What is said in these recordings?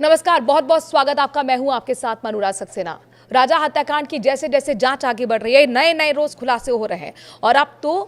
नमस्कार, बहुत बहुत स्वागत आपका। मैं हूं आपके साथ अनुराग सक्सेना। राजा हत्याकांड की जैसे जैसे जांच आगे बढ़ रही है, नए नए रोज खुलासे हो रहे हैं और अब तो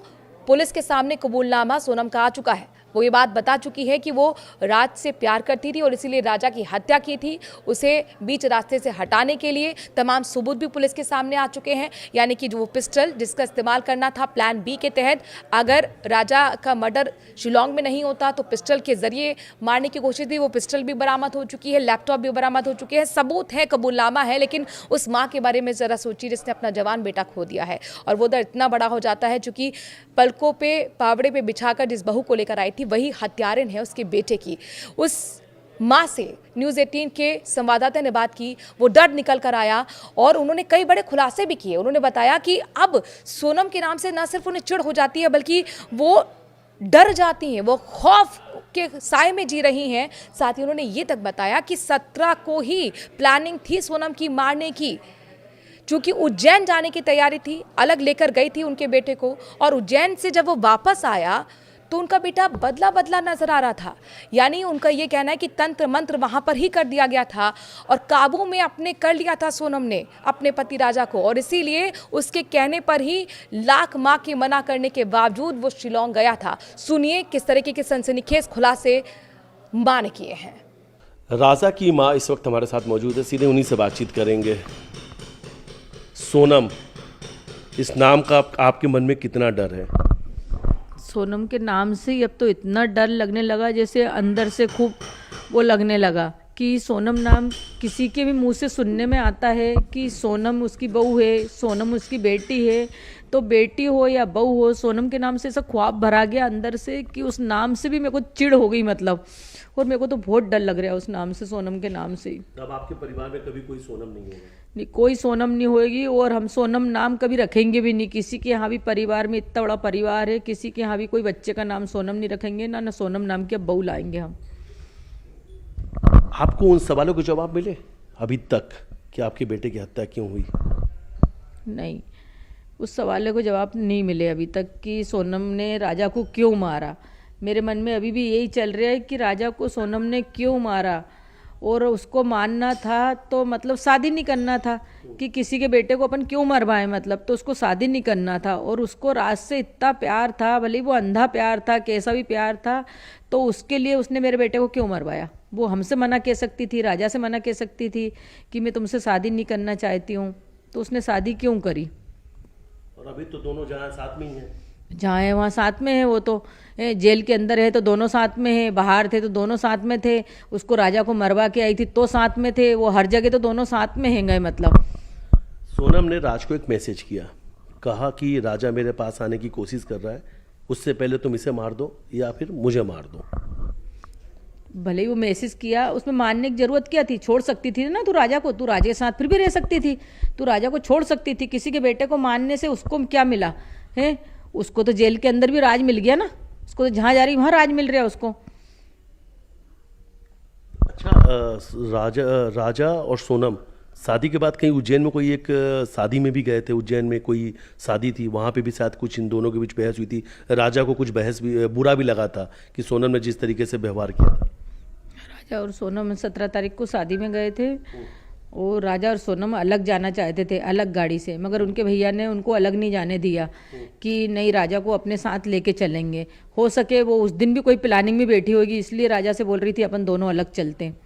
पुलिस के सामने कबूलनामा सोनम का आ चुका है। वो ये बात बता चुकी है कि वो राज से प्यार करती थी और इसीलिए राजा की हत्या की थी। उसे बीच रास्ते से हटाने के लिए तमाम सबूत भी पुलिस के सामने आ चुके हैं, यानी कि जो वो पिस्टल जिसका इस्तेमाल करना था प्लान बी के तहत, अगर राजा का मर्डर शिलोंग में नहीं होता तो पिस्टल के जरिए मारने की कोशिश थी। वो पिस्टल भी बरामद हो चुकी है, लैपटॉप भी बरामद हो चुके हैं, सबूत है, कबूलनामा है। लेकिन उस माँ के बारे में ज़रा सोचिए जिसने अपना जवान बेटा खो दिया है, और वो दर्द इतना बड़ा हो जाता है चूँकि पलकों पे पावड़े पे बिछाकर जिस बहू को लेकर आई थी वही हत्यारिन है उसके बेटे की। उस माँ से न्यूज़ 18 के संवाददाता ने बात की, वो दर्द निकल कर आया और उन्होंने कई बड़े खुलासे भी किए। उन्होंने बताया कि अब सोनम के नाम से न सिर्फ उन्हें चिढ़ हो जाती है बल्कि वो डर जाती हैं, वो खौफ के साए में जी रही हैं। साथ ही उन्होंने ये तक बताया कि 17 को ही प्लानिंग थी सोनम की मारने की, चूँकि उज्जैन जाने की तैयारी थी, अलग लेकर गई थी उनके बेटे को, और उज्जैन से जब वो वापस आया तो उनका बेटा बदला बदला नजर आ रहा था। यानी उनका ये कहना है कि तंत्र मंत्र वहाँ पर ही कर दिया गया था और काबू में अपने कर लिया था सोनम ने अपने पति राजा को, और इसीलिए उसके कहने पर ही लाख माँ के मना करने के बावजूद वो शिलोंग गया था। सुनिए किस तरीके के सनसनीखेज खुलासे माँ ने किए हैं। राजा की माँ इस वक्त हमारे साथ मौजूद है, सीधे उन्हीं से बातचीत करेंगे। सोनम, इस नाम का आपके मन में कितना डर है? सोनम के नाम से ही अब तो इतना डर लगने लगा, जैसे अंदर से खूब वो लगने लगा कि सोनम नाम किसी के भी मुंह से सुनने में आता है कि सोनम उसकी बहू है, सोनम उसकी बेटी है। तो बेटी हो या बहू हो, सोनम के नाम से ऐसा ख्वाब भरा गया अंदर से कि उस नाम से भी मेरे को चिढ़ हो गई मतलब। और मेरे को तो बहुत डर लग रहा है उस नाम से, सोनम के नाम से ही। अब आपके परिवार में कभी कोई सोनम नहीं होगा? नहीं, कोई सोनम नहीं होगी और हम सोनम नाम कभी रखेंगे भी नहीं। किसी के यहाँ भी परिवार में इतना बड़ा परिवार है, किसी के यहाँ भी कोई बच्चे का नाम सोनम नहीं रखेंगे, ना सोनम नाम की अब बहू लाएंगे हम। आपको उन सवालों के जवाब मिले अभी तक कि आपके बेटे की हत्या क्यों हुई? नहीं, उस सवाल को जवाब नहीं मिले अभी तक कि सोनम ने राजा को क्यों मारा। मेरे मन में अभी भी यही चल रहा है कि राजा को सोनम ने क्यों मारा, और उसको मानना था तो मतलब शादी नहीं करना था कि किसी के बेटे को अपन क्यों मरवाएं, मतलब तो उसको शादी नहीं करना था। और उसको राज से इतना प्यार था, भले वो अंधा प्यार था, कैसा भी प्यार था, तो उसके लिए उसने मेरे बेटे को क्यों मरवाया। वो हमसे मना कह सकती थी, राजा से मना कह सकती थी कि मैं तुमसे शादी नहीं करना चाहती हूँ, तो उसने शादी क्यों करी। और अभी तो दोनों जहाँ साथ में ही हैं। जहाँ है वहाँ साथ में है। वो तो जेल के अंदर है तो दोनों साथ में है, बाहर थे तो दोनों साथ में थे, उसको राजा को मरवा के आई थी तो साथ में थे, वो हर जगह तो दोनों साथ में हैं गए मतलब। सोनम ने राज को एक मैसेज किया, कहा कि राजा मेरे पास आने की कोशिश कर रहा है, उससे पहले तुम इसे मार दो या फिर मुझे मार दो। भले ही वो मैसेज किया, उसमें मानने की जरूरत क्या थी? छोड़ सकती थी ना तू राजा को, तू राजा के साथ फिर भी रह सकती थी, तू राजा को छोड़ सकती थी। किसी के बेटे को मानने से उसको क्या मिला है? उसको तो जेल के अंदर भी राज मिल गया ना, उसको तो जहाँ जा रही वहाँ राज मिल रहा है उसको। अच्छा, राजा और सोनम शादी के बाद कहीं उज्जैन में कोई एक शादी में भी गए थे, उज्जैन में कोई शादी थी, वहाँ पे भी शायद कुछ इन दोनों के बीच बहस हुई थी। राजा को कुछ बहस भी बुरा भी लगा था कि सोनम ने जिस तरीके से व्यवहार किया था। राजा और सोनम 17 तारीख को शादी में गए थे, और राजा और सोनम अलग जाना चाहते थे, अलग गाड़ी से, मगर उनके भैया ने उनको अलग नहीं जाने दिया कि नहीं राजा को अपने साथ लेके चलेंगे। हो सके वो उस दिन भी कोई प्लानिंग में बैठी होगी, इसलिए राजा से बोल रही थी अपन दोनों अलग चलते हैं।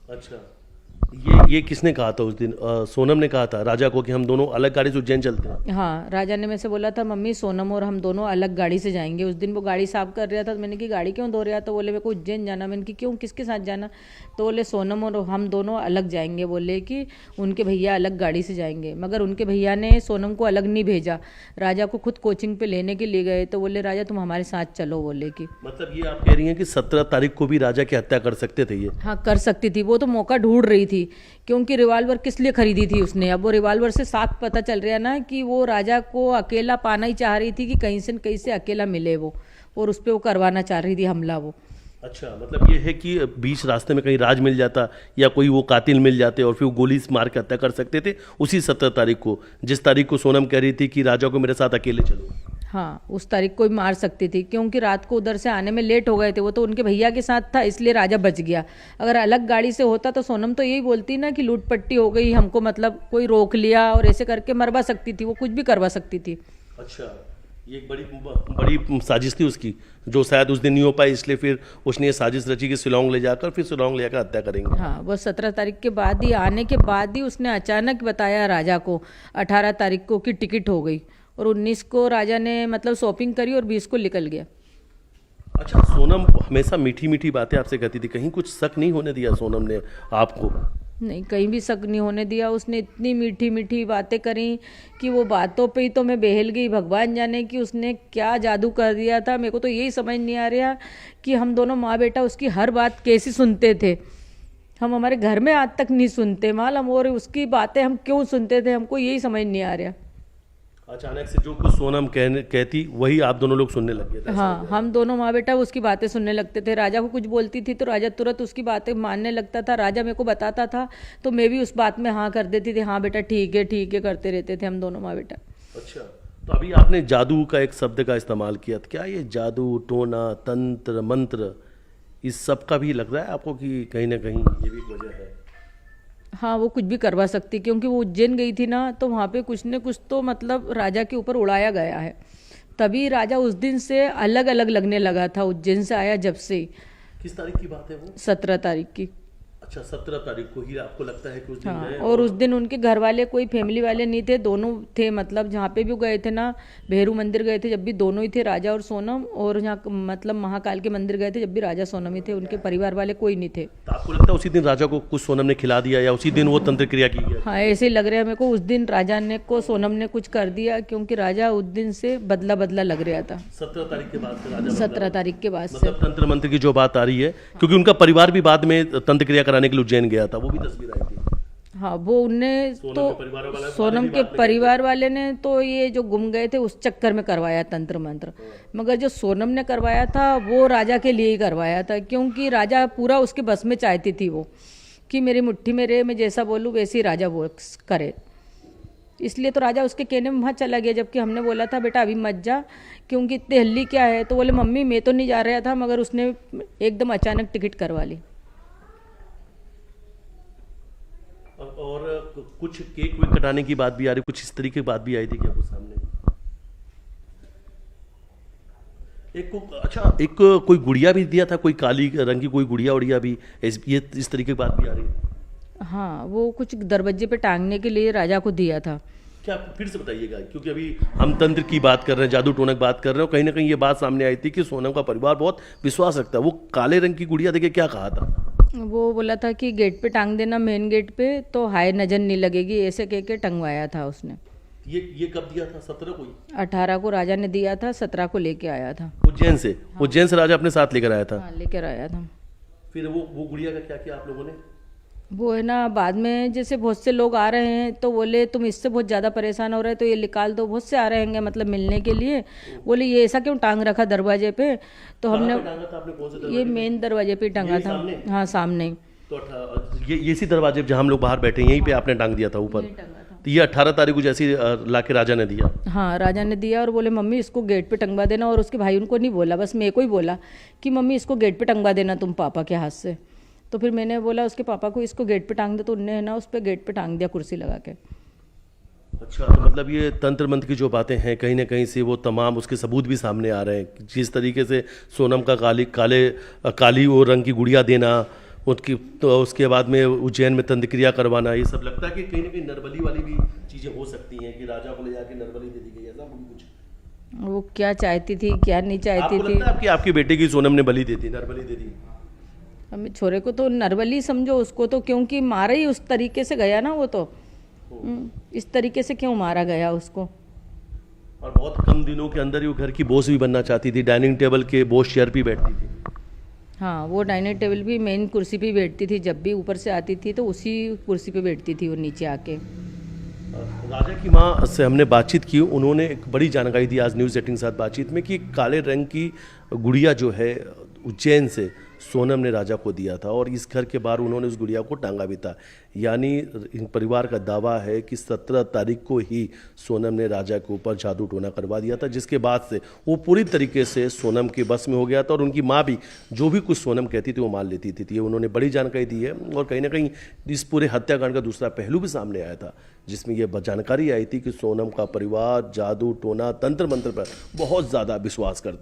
अच्छा, ये किसने कहा था उस दिन? सोनम ने कहा था राजा को कि हम दोनों अलग गाड़ी से उज्जैन चलते हैं? हाँ, राजा ने मेरे से बोला था मम्मी सोनम और हम दोनों अलग गाड़ी से जाएंगे। उस दिन वो गाड़ी साफ कर रहा था तो मैंने कि गाड़ी क्यों धो रहा, तो बोले मेरे को उज्जैन जाना। मैंने कि क्यों, किसके साथ जाना? तो बोले सोनम और हम दोनों अलग जाएंगे, बोले कि उनके भैया अलग गाड़ी से जाएंगे। मगर उनके भैया ने सोनम को अलग नहीं भेजा, राजा को खुद कोचिंग पे लेने के लिए गए। तो बोले राजा तुम हमारे साथ चलो, बोले कि मतलब ये आप कह रही हैं कि 17 तारीख को भी राजा की हत्या कर सकते थे ये? हाँ, कर सकती थी। वो तो मौका ढूंढ रही थी, क्योंकि रिवाल्वर किस लिए खरीदी थी उसने। अब वो रिवाल्वर से साफ पता चल रहा है ना कि वो राजा को अकेला पाना ही चाह रही थी कि कहीं से न कहीं से अकेला मिले वो, और उस पर वो करवाना चाह रही थी हमला वो। अच्छा, मतलब ये है कि बीच रास्ते में कहीं राज मिल जाता या कोई वो कातिल मिल जाते और फिर वो गोली मार के हत्या कर सकते थे उसी 17 तारीख को, जिस तारीख को सोनम कह रही थी कि राजा को मेरे साथ अकेले चलो। हाँ, उस तारीख को भी मार सकती थी, क्योंकि रात को उधर से आने में लेट हो गए थे। वो तो उनके भैया के साथ था, इसलिए राजा बच गया। अगर अलग गाड़ी से होता तो सोनम तो यही बोलती ना कि लूट पट्टी हो गई हमको, मतलब कोई रोक लिया और ऐसे करके मरवा सकती थी, वो कुछ भी करवा सकती थी। अच्छा, ये एक बड़ी साजिश थी उसकी, जो शायद उस दिन नहीं हो पाई, इसलिए फिर उसने ये साजिश रची कि शिलोंग ले जाकर फिर शिलोंग ले जाकर हत्या करेंगे। हाँ, वो 17 तारीख के बाद ही, आने के बाद ही उसने अचानक बताया राजा को 18 तारीख को कि टिकट हो गई, और 19 को राजा ने मतलब शॉपिंग करी और 20 को निकल गया। अच्छा, सोनम हमेशा मीठी मीठी बातें आपसे कहती थी, कहीं कुछ शक नहीं होने दिया सोनम ने आपको? नहीं, कहीं भी शक नहीं होने दिया। उसने इतनी मीठी मीठी बातें करी कि वो बातों पे ही तो मैं बहल गई। भगवान जाने कि उसने क्या जादू कर दिया था। मेरे को तो यही समझ नहीं आ रहा कि हम दोनों माँ बेटा उसकी हर बात कैसी सुनते थे। हम हमारे घर में आज तक नहीं सुनते मालूम, और उसकी बातें हम क्यों सुनते थे, हमको यही समझ नहीं आ रहा। अचानक से जो कुछ सोनम कहती वही आप दोनों लोग सुनने लग गए थे? हाँ, हम दोनों माँ बेटा उसकी बातें सुनने लगते थे। राजा को कुछ बोलती थी तो राजा तुरंत उसकी बातें मानने लगता था। राजा मेरे को बताता था तो मैं भी उस बात में हाँ कर देती थी। हाँ बेटा ठीक है करते रहते थे हम दोनों माँ बेटा। अच्छा, तो अभी आपने जादू का एक शब्द का इस्तेमाल किया, तो क्या ये जादू टोना तंत्र मंत्र इस सब का भी लग रहा है आपको कि कहीं ना कहीं ये भी एक वजह है? हाँ, वो कुछ भी करवा सकती, क्योंकि वो उज्जैन गई थी ना, तो वहाँ पे कुछ न कुछ तो मतलब राजा के ऊपर उड़ाया गया है। तभी राजा उस दिन से अलग अलग लगने लगा था, उज्जैन से आया जब से। किस तारीख की बात है वो? 17 तारीख की। अच्छा, 17 तारीख को ही आपको लगता है कि उस दिन हाँ, गए? और उस दिन उनके घर वाले कोई फैमिली वाले नहीं थे, दोनों थे। मतलब जहाँ पे भी गए थे ना, भैरू मंदिर गए थे जब भी दोनों ही थे, राजा और सोनम। और यहाँ मतलब महाकाल के मंदिर गए थे जब भी राजा सोनम ही थे, उनके परिवार वाले कोई नहीं थे। तो आपको लगता है उसी दिन राजा को कुछ सोनम ने खिला दिया या उसी दिन वो तंत्र क्रिया की गया? हाँ, ऐसे ही लग रहा है मेरे को, उस दिन राजा ने को सोनम ने कुछ कर दिया, क्योंकि राजा उस दिन से बदला बदला लग रहा था। 17 तारीख के बाद से राजा 17 तारीख के बाद से मतलब तंत्र मंत्र की जो बात आ रही है, क्योंकि उनका परिवार भी बाद में तंत्र क्रिया कराने के लिए उज्जैन गया था, वो भी तस्वीर आई थी। हाँ, वो उनने तो सोनम के परिवार वाले ने तो ये जो गुम गए थे उस चक्कर में करवाया तंत्र मंत्र, मगर जो सोनम ने करवाया था वो राजा के लिए ही करवाया था, क्योंकि राजा पूरा उसके बस में चाहती थी वो कि मेरी मुट्ठी में रहे, मैं जैसा बोलूँ वैसे ही राजा वो करे। इसलिए तो राजा उसके कहने में वहाँ चला गया, जबकि हमने बोला था बेटा अभी मत जा, क्योंकि इतनी हल्ली क्या है। तो बोले मम्मी मैं तो नहीं जा रहा था, मगर उसने एकदम अचानक टिकट करवा ली। और कुछ केक वेक कटाने की बात भी आ रही, कुछ इस तरीके की बात भी आई थी क्या आपको सामने? एक कोई गुड़िया भी दिया था, कोई काली रंग की कोई गुड़िया उड़िया भी, ये इस तरीके की बात भी आ रही है? हाँ, वो कुछ दरवाजे पे टांगने के लिए राजा को दिया था। क्या फिर से बताइएगा, क्योंकि अभी हम तंत्र की बात कर रहे हैं, जादू टोना की बात कर रहे हो, कहीं ना कहीं ये बात सामने आई थी कि सोनम का परिवार बहुत विश्वास रखता है। वो काले रंग की गुड़िया देके क्या कहा था? वो बोला था कि गेट पे टांग देना, मेन गेट पे, तो हाय नजर नहीं लगेगी, ऐसे कह के टंगवाया था उसने। ये कब दिया था? 17 को ही? 18 को राजा ने दिया था, 17 को लेके आया था। उज्जैन से? उज्जैन से राजा अपने साथ लेकर आया था? हाँ, लेकर आया था। फिर वो गुड़िया का क्या किया आप लोगों ने? वो है ना, बाद में जैसे बहुत से लोग आ रहे हैं तो बोले तुम इससे बहुत ज़्यादा परेशान हो रहे तो ये निकाल दो। बहुत से आ रहे हैं मतलब मिलने के लिए, बोले ये ऐसा क्यों टांग रखा दरवाजे पे? तो हमने ये मेन दरवाजे पे टांगा था। हाँ, सामने। तो ये इसी दरवाजे जहाँ हम लोग बाहर बैठे यहीं पे आपने टांग दिया था ऊपर? तो ये 18 तारीख को जैसे लाके राजा ने दिया? हाँ, राजा ने दिया और बोले मम्मी इसको गेट पे टंगवा देना। और उसके भाई उनको नहीं बोला, बस मेरे को ही बोला कि मम्मी इसको गेट पे टंगवा देना तुम पापा के हाथ से। तो फिर मैंने बोला उसके पापा को इसको गेट पे टांग दे, तो उनने ना उस पर गेट पे टांग दिया कुर्सी लगा के। अच्छा, तो मतलब ये तंत्र मंत्र की जो बातें हैं कहीं ना कहीं से वो तमाम उसके सबूत भी सामने आ रहे हैं। जिस तरीके से सोनम का काली और रंग की गुड़िया देना, उसकी तो उसके बाद में उज्जैन में तंत्र क्रिया करवाना, ये सब लगता है कि कहीं ना कहीं नरबली वाली भी चीज़ें हो सकती हैं कि राजा को ले जाके नरबली दे दी गई, ऐसा कुछ? वो क्या चाहती थी क्या नहीं चाहती थी? लगता है आपकी बेटे की सोनम ने बलि दे दी, नरबली दे दी? हमें छोरे को तो नरबली समझो उसको, तो क्योंकि मारा ही उस तरीके से गया ना वो तो। इस तरीके से क्यों मारा गया उसको? और बहुत कम दिनों के अंदर ही वो घर की बॉस भी बनना चाहती थी, डाइनिंग टेबल के बॉस चेयर पे बैठती थी। हाँ, वो डाइनिंग टेबल भी मेन कुर्सी पे बैठती थी, जब भी ऊपर से आती थी तो उसी कुर्सी पे बैठती थी वो नीचे आके। राजा की माँ से हमने बातचीत की, उन्होंने एक बड़ी जानकारी दी आज न्यूज़ 18 के साथ बातचीत में कि काले रंग की गुड़िया जो है उज्जैन से सोनम ने राजा को दिया था और इस घर के बाहर उन्होंने उस गुड़िया को टांगा भी था। यानी इन परिवार का दावा है कि 17 तारीख को ही सोनम ने राजा के ऊपर जादू टोना करवा दिया था, जिसके बाद से वो पूरी तरीके से सोनम के बस में हो गया था और उनकी माँ भी जो भी कुछ सोनम कहती थी वो मान लेती थी। ये उन्होंने बड़ी जानकारी दी है और कहीं ना कहीं इस पूरे हत्याकांड का दूसरा पहलू भी सामने आया था, जिसमें यह जानकारी आई थी कि सोनम का परिवार जादू टोना तंत्र मंत्र पर बहुत ज़्यादा विश्वास करता है।